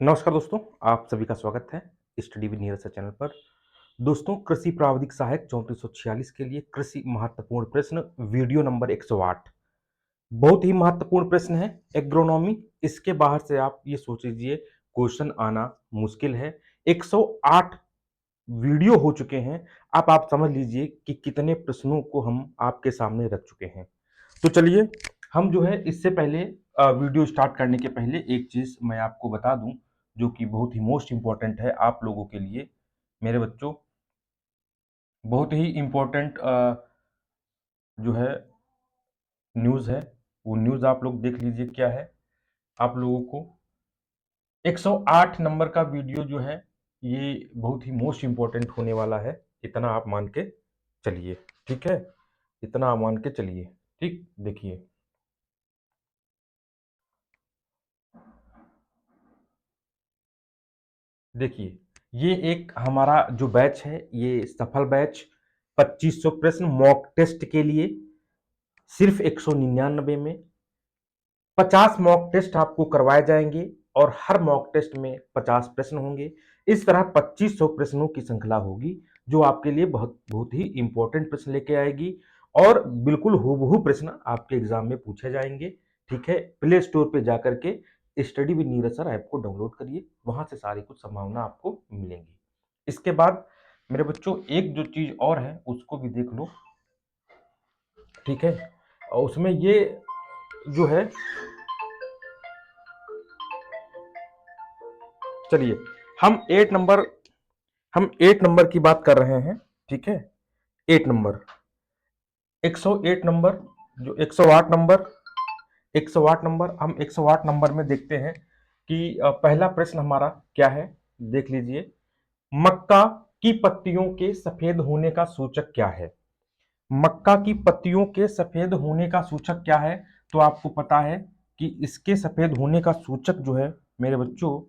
नमस्कार दोस्तों, आप सभी का स्वागत है study with Neeraj sir channel पर। दोस्तों, कृषि प्रावधिक सहायक 3446 के लिए कृषि महत्वपूर्ण प्रश्न वीडियो नंबर 108 बहुत ही महत्वपूर्ण प्रश्न है। एग्रोनॉमी, इसके बाहर से आप ये सोच लीजिए क्वेश्चन आना मुश्किल है। 108 वीडियो हो चुके हैं। आप समझ लीजिए कि कितने प्रश्नों को हम आपके सामने रख चुके हैं। तो चलिए, हम जो है इससे पहले वीडियो स्टार्ट करने के पहले एक चीज मैं आपको बता दूं जो कि बहुत ही मोस्ट इंपॉर्टेंट है आप लोगों के लिए। मेरे बच्चों, बहुत ही इंपॉर्टेंट जो है न्यूज़ है। वो न्यूज़ आप लोग देख लीजिए क्या है। आप लोगों को 108 नंबर का वीडियो जो है ये बहुत ही मोस्ट इंपॉर्टेंट होने वाला है। इतना आप मान के चलिए, ठीक है? इतना आप मान के चलिए। ठीक, देखिए, देखिए, ये एक हमारा जो बैच है ये सफल बैच 2500 प्रश्न मॉक टेस्ट के लिए सिर्फ 199 में 50 मॉक टेस्ट आपको करवाए जाएंगे और हर मॉक टेस्ट में 50 प्रश्न होंगे। इस तरह 2500 प्रश्नों की श्रृंखला होगी जो आपके लिए बहुत बहुत ही इंपॉर्टेंट प्रश्न लेके आएगी और बिल्कुल हूबहू प्रश्न आपके एग्जाम में पूछे जाएंगे। ठीक है, प्ले स्टोर पे जाकर के study with Neeraj sir app को डाउनलोड करिए, वहां से सारी कुछ संभावना आपको मिलेंगी। इसके बाद मेरे बच्चों एक जो चीज और है उसको भी देख लो। ठीक है, और उसमें ये जो है, चलिए, हम 8 नंबर हम 8 नंबर की बात कर रहे हैं। ठीक है, 8 नंबर, 108 नंबर, जो 108 नंबर, 108 नंबर, हम 108 नंबर में देखते हैं कि पहला प्रश्न हमारा क्या है, देख लीजिए। मक्का की पत्तियों के सफेद होने का सूचक क्या है? मक्का की पत्तियों के सफेद होने का सूचक क्या है? तो आपको पता है कि इसके सफेद होने का सूचक जो है मेरे बच्चों,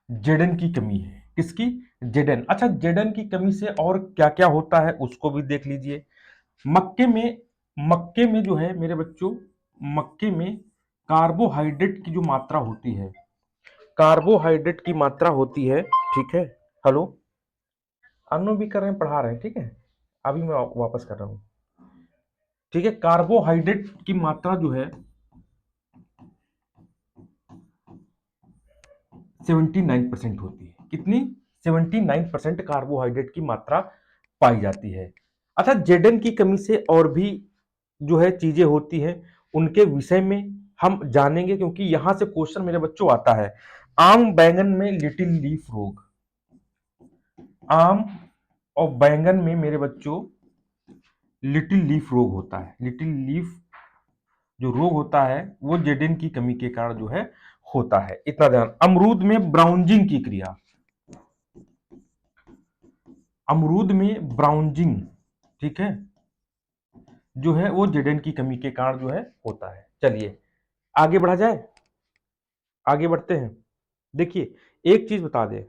जेडन की कमी है। किसकी? जेडन। अच्छा, जेडन की कमी से और क्या क्या होता है उसको भी देख लीजिए। मक्के में जो है मेरे बच्चों, मक्के में कार्बोहाइड्रेट की जो मात्रा होती है, कार्बोहाइड्रेट की मात्रा होती है। ठीक है, हेलो, अनु भी कर रहे हैं, पढ़ा रहे हैं। ठीक है, अभी मैं वापस कर रहा हूँ। ठीक है, कार्बोहाइड्रेट की मात्रा जो है 79% होती है। कितनी? 79% कार्बोहाइड्रेट की मात्रा पाई जाती है। अच्छा, जेडन की कमी से और भी जो है चीजें होती हैं, उनके विषय में हम जानेंगे क्योंकि यहां से क्वेश्चन मेरे बच्चों आता है। आम बैंगन में लिटिल लीफ रोग, आम और बैंगन में मेरे बच्चों लिटिल लीफ रोग होता है। लिटिल लीफ जो रोग होता है वो जेडिन की कमी के कारण जो है होता है। इतना ध्यान। अमरूद में ब्राउनिंग की क्रिया, अमरूद में ब्राउनिंग, ठीक है, जो है वो जेडेन की कमी के कारण जो है होता है। चलिए आगे बढ़ा जाए, आगे बढ़ते हैं। देखिए, एक चीज बता दें,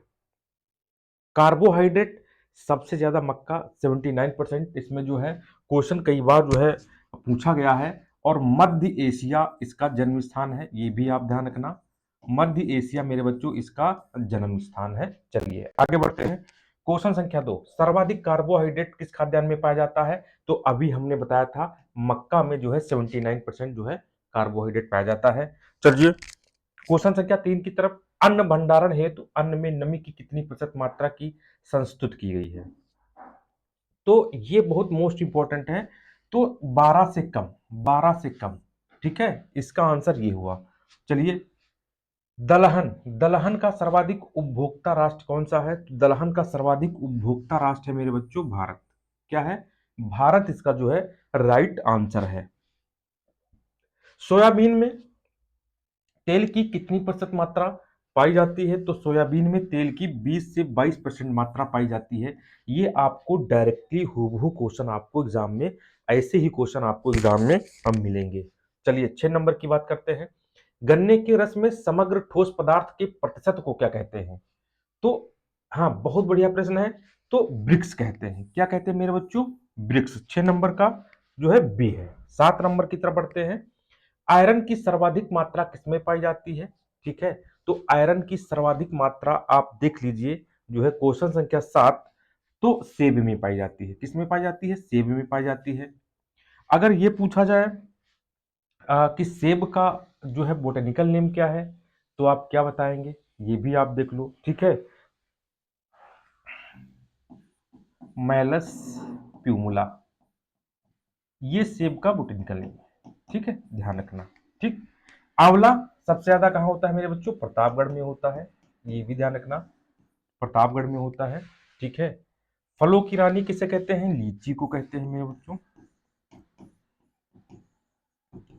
कार्बोहाइड्रेट सबसे ज्यादा मक्का 79%, इसमें जो है क्वेश्चन कई बार जो है पूछा गया है। और मध्य एशिया इसका जन्म स्थान है, ये भी आप ध्यान रखना। मध्य एशिया मेरे बच्चों इसका जन्म स्थान है। चलिए आगे बढ़ते हैं। क्वेश्चन संख्या 2, सर्वाधिक कार्बोहाइड्रेट किस खाद्यान्न में पाया जाता है? तो अभी हमने बताया था मक्का में जो है 79% जो है कार्बोहाइड्रेट पाया जाता है। चलिए क्वेश्चन संख्या 3 की तरफ। अन्न भंडारण हेतु अन्न में नमी की कितनी प्रतिशत मात्रा की संस्तुत की गई है? तो ये बहुत मोस्ट इंपॉर्टेंट है। तो 12 से कम, 12 से कम। ठीक है, इसका आंसर ये हुआ। चलिए, दलहन, दलहन का सर्वाधिक उपभोक्ता राष्ट्र कौन सा है? तो दलहन का सर्वाधिक उपभोक्ता राष्ट्र है मेरे बच्चों भारत। क्या है? भारत इसका जो है राइट आंसर है। सोयाबीन में तेल की कितनी प्रतिशत मात्रा पाई जाती है? तो सोयाबीन में तेल की 20 से 22% मात्रा पाई जाती है। ये आपको डायरेक्टली हूबहू क्वेश्चन आपको एग्जाम में, ऐसे ही क्वेश्चन आपको एग्जाम में हम मिलेंगे। चलिए 6 नंबर की बात करते हैं। गन्ने के रस में समग्र ठोस पदार्थ के प्रतिशत को क्या कहते हैं? तो हाँ, बहुत बढ़िया प्रश्न है। तो ब्रिक्स कहते हैं। क्या कहते हैं मेरे बच्चों? ब्रिक्स। 6 नंबर का जो है बी है। 7 नंबर की तरफ बढ़ते हैं। आयरन की सर्वाधिक मात्रा किसमें पाई जाती है? ठीक है, तो आयरन की सर्वाधिक मात्रा आप देख लीजिए, जो है क्वेश्चन संख्या 7, तो सेब में पाई जाती है। किसमें पाई जाती है? सेब में पाई जाती है। अगर ये पूछा जाए कि सेब का जो है बोटेनिकल नेम क्या है, तो आप क्या बताएंगे? ये भी आप देख लो। ठीक है, मैलस प्यूमुला, ये सेब का बोटेनिकल नेम है। ठीक है, ध्यान रखना। ठीक, आंवला सबसे ज्यादा कहाँ होता है मेरे बच्चों? प्रतापगढ़ में होता है, ये भी ध्यान रखना, प्रतापगढ़ में होता है। ठीक है, फलों की रानी किसे कहते हैं? लीची को कहते हैं मेरे बच्चों,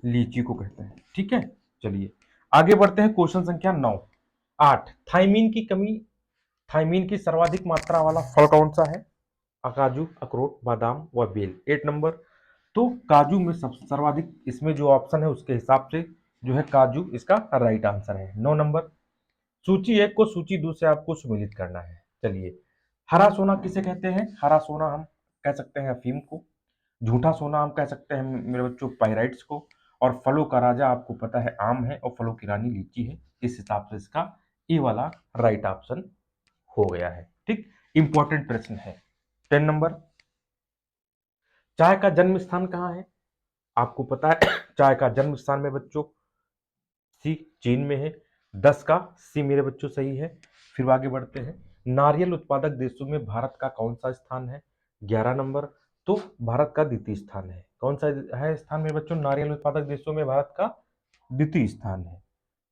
लीची को कहते हैं। ठीक है, चलिए आगे बढ़ते हैं। क्वेश्चन संख्या 9 8, थाइमीन की कमी, थाइमीन की सर्वाधिक मात्रा वाला फल कौन सा है? काजू, अखरोट, बादाम व बेल। 8 नंबर, तो काजू में सब सर्वाधिक, इसमें जो ऑप्शन है उसके हिसाब से जो है काजू इसका राइट आंसर है। 9 नंबर, सूची 1 को सूची 2 से आपको सुमेलित करना है। चलिए, हरा सोना किसे कहते हैं? हरा सोना हम कह सकते हैं अफीम को, झूठा सोना हम कह सकते हैं मेरे बच्चों पाइराइट्स को, और फलों का राजा आपको पता है आम है, और फलों की रानी लीची है। इस हिसाब से इसका ए वाला राइट ऑप्शन हो गया है। ठीक, इंपॉर्टेंट प्रश्न है। 10 नंबर, चाय का जन्म स्थान कहाँ है? आपको पता है चाय का जन्म स्थान में बच्चों सी, चीन में है। 10 का सी मेरे बच्चों सही है। फिर आगे बढ़ते हैं, नारियल उत्पादक देशों में भारत का कौन सा स्थान है? 11 नंबर, तो भारत का द्वितीय स्थान है। कौन सा है स्थान मेरे बच्चों? नारियल उत्पादक देशों में भारत का द्वितीय स्थान है।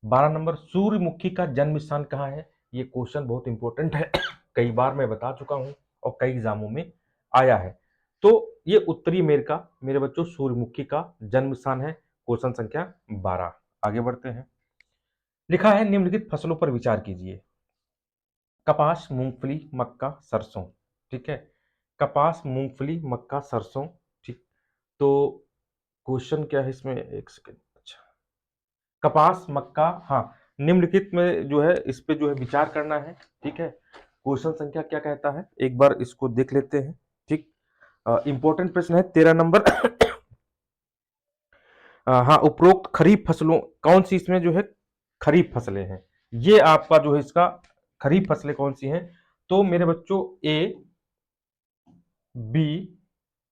12 नंबर, सूर्यमुखी का जन्म स्थान कहाँ है? ये क्वेश्चन बहुत इंपॉर्टेंट है कई बार मैं बता चुका हूं और कई एग्जामों में आया है। तो ये उत्तरी अमेरिका मेरे बच्चों सूर्यमुखी का जन्म स्थान है। क्वेश्चन संख्या 12, आगे बढ़ते हैं। लिखा है निम्नलिखित फसलों पर विचार कीजिए। कपास, मूंगफली, मक्का, सरसों। ठीक है, कपास, मूंगफली, मक्का, सरसों। ठीक, तो क्वेश्चन क्या है इसमें? एक सेकेंड। अच्छा, कपास, मक्का, हाँ, निम्नलिखित में जो है इस पे जो है विचार करना है। ठीक है, क्वेश्चन संख्या क्या कहता है, एक बार इसको देख लेते हैं। ठीक, इंपॉर्टेंट प्रश्न है 13 नंबर हाँ, उपरोक्त खरीफ फसलों, कौन सी इसमें जो है खरीफ फसलें हैं? ये आपका जो है इसका खरीफ फसलें कौन सी हैं? तो मेरे बच्चों ए, बी,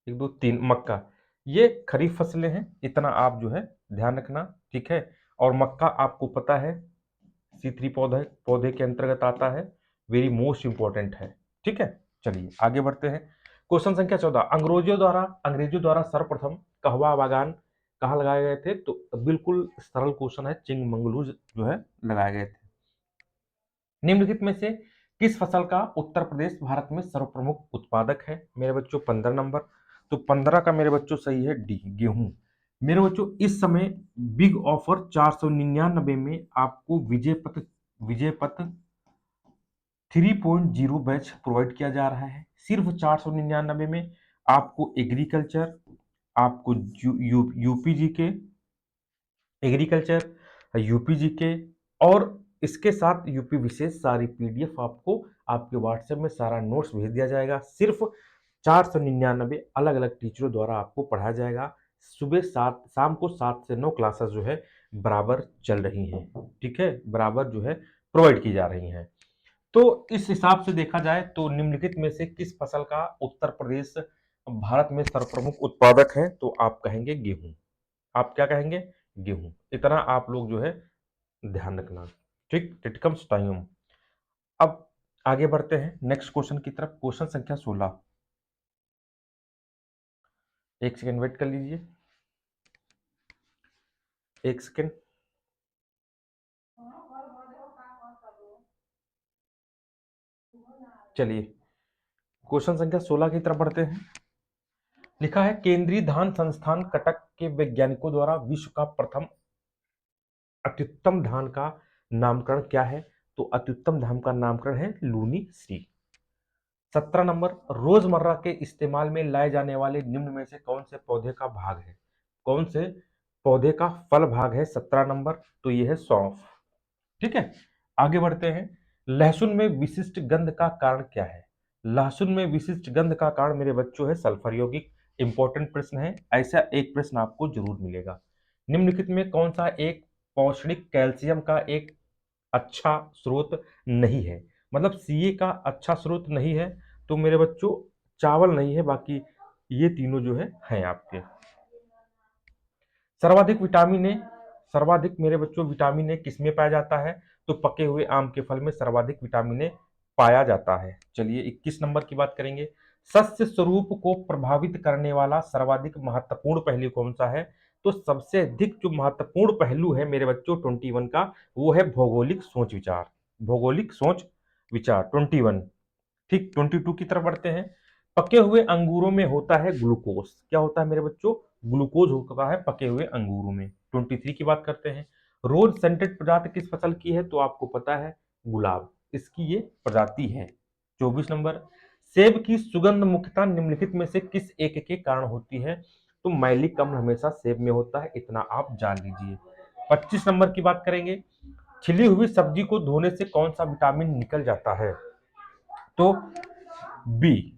1 2 3, मक्का, ये खरीफ फसलें हैं, इतना आप जो है ध्यान रखना। ठीक है, और मक्का आपको पता है C3 पौधे पौधे के अंतर्गत आता है, वेरी मोस्ट इंपॉर्टेंट है। ठीक है, चलिए आगे बढ़ते हैं। क्वेश्चन संख्या 14, अंग्रेजों द्वारा सर्वप्रथम कहवा बागान कहाँ लगाए गए थे? तो बिल्कुल सरल क्वेश्चन है, चिंगमंगलू जो है लगाए गए थे। निम्नलिखित में से किस फसल का उत्तर प्रदेश भारत में सर्वप्रमुख उत्पादक है? मेरे बच्चों 15 नंबर, तो 15 का मेरे बच्चों सही है डी, गेहूं। मेरे बच्चों इस समय बिग ऑफर 499 में आपको विजय पथ 3.0 बैच प्रोवाइड किया जा रहा है। सिर्फ 499 में आपको एग्रीकल्चर, आपको यूपीजी के एग्रीकल्चर, यूपीजी के, और इसके साथ यूपी विशेष सारी पीडीएफ आपको आपके व्हाट्सएप में सारा नोट्स भेज दिया जाएगा। सिर्फ 499 अलग अलग टीचरों द्वारा आपको पढ़ाया जाएगा। सुबह 7, शाम को 7 से 9 क्लासेस जो है बराबर चल रही हैं। ठीक है, बराबर जो है प्रोवाइड की जा रही हैं। तो इस हिसाब से देखा जाए तो निम्नलिखित में से किस फसल का उत्तर प्रदेश भारत में सर्वप्रमुख उत्पादक है? तो आप कहेंगे गेहूं। आप क्या कहेंगे? गेहूं। इतना आप लोग जो है ध्यान रखना। ठीक, इट कम्स टाइम। अब आगे बढ़ते हैं नेक्स्ट क्वेश्चन की तरफ। क्वेश्चन संख्या 16, एक सेकेंड वेट कर लीजिए, एक सेकेंड। चलिए क्वेश्चन संख्या 16 की तरफ बढ़ते हैं। लिखा है केंद्रीय धान संस्थान कटक के वैज्ञानिकों द्वारा विश्व का प्रथम अत्युत्तम धान का नामकरण क्या है? तो अत्युत्तम धान का नामकरण है लूनी सी। 17 नंबर, रोजमर्रा के इस्तेमाल में लाए जाने वाले निम्न में से कौन से पौधे का भाग है? कौन से पौधे का फल भाग है? 17 नंबर, तो ये है सौंफ। ठीक है, आगे बढ़ते हैं। लहसुन में विशिष्ट गंध का कारण क्या है? लहसुन में विशिष्ट गंध का कारण मेरे बच्चों है सल्फर यौगिक। इंपॉर्टेंट प्रश्न है, ऐसा एक प्रश्न आपको जरूर मिलेगा। निम्नलिखित में कौन सा एक पौष्टिक कैल्शियम का एक अच्छा स्रोत नहीं है? मतलब सीए का अच्छा स्रोत नहीं है, तो मेरे बच्चों चावल नहीं है, बाकी ये तीनों जो है हैं आपके। सर्वाधिक विटामिन ए, सर्वाधिक मेरे बच्चों विटामिन ए किसमें पाया जाता है? तो पके हुए आम के फल में सर्वाधिक विटामिन ए पाया जाता है। चलिए 21 नंबर की बात करेंगे। सस्य स्वरूप को प्रभावित करने वाला सर्वाधिक महत्वपूर्ण पहलू कौन सा है? तो सबसे अधिक जो महत्वपूर्ण पहलू है मेरे बच्चों 21 का, वो है भौगोलिक सोच विचार। भौगोलिक सोच विचार 21। ठीक, 22 की तरफ बढ़ते हैं। पके हुए अंगूरों में होता है ग्लूकोज। क्या होता है मेरे बच्चों? ग्लूकोज होता है पके हुए अंगूरों में। 23 की बात करते हैं। रोज सेंटेड प्रजाति किस फसल की है? तो आपको पता है गुलाब, इसकी ये प्रजाति है। 24 नंबर। सेब की सुगंध मुख्यतः निम्नलिखित में से किस एक के कारण होती है? तो मैलिक अम्ल हमेशा सेब में होता है, इतना आप जान लीजिए। 25 नंबर की बात करेंगे। छिली हुई सब्जी को धोने से कौन सा विटामिन निकल जाता है? तो बी,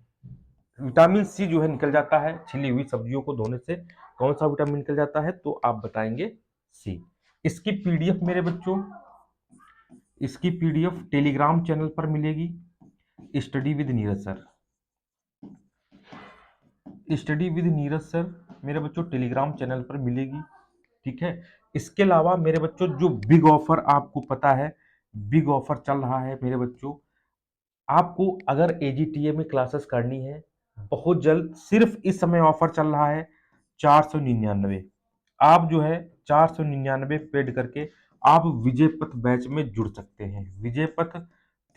विटामिन सी जो है निकल जाता है छिली हुई सब्जियों को धोने से। कौन सा विटामिन निकल जाता है? तो आप बताएंगे सी। इसकी पीडीएफ मेरे बच्चों, इसकी पीडीएफ टेलीग्राम चैनल पर मिलेगी, study with Neeraj sir. Study with Neeraj sir मेरे बच्चों टेलीग्राम चैनल पर मिलेगी। ठीक है। इसके अलावा मेरे बच्चों जो बिग ऑफर आपको पता है, बिग ऑफर चल रहा है मेरे बच्चों, आपको अगर एजीटीए में क्लासेस करनी है बहुत जल्द, सिर्फ इस समय ऑफर चल रहा है 499। आप जो है 499 पेड करके आप विजय पथ बैच में जुड़ सकते हैं। विजय पथ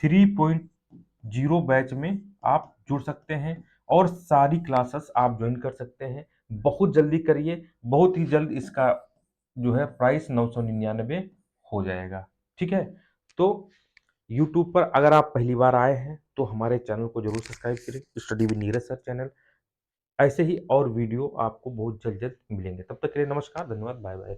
3.0 बैच में आप जुड़ सकते हैं और सारी क्लासेस आप ज्वाइन कर सकते हैं। बहुत जल्दी करिए, बहुत ही जल्द इसका जो है प्राइस 999 हो जाएगा। ठीक है। तो यूट्यूब पर अगर आप पहली बार आए हैं तो हमारे चैनल को जरूर सब्सक्राइब करें, study with Neeraj sir channel. ऐसे ही और वीडियो आपको बहुत जल्द जल्द मिलेंगे। तब तक के लिए नमस्कार, धन्यवाद, बाय बाय।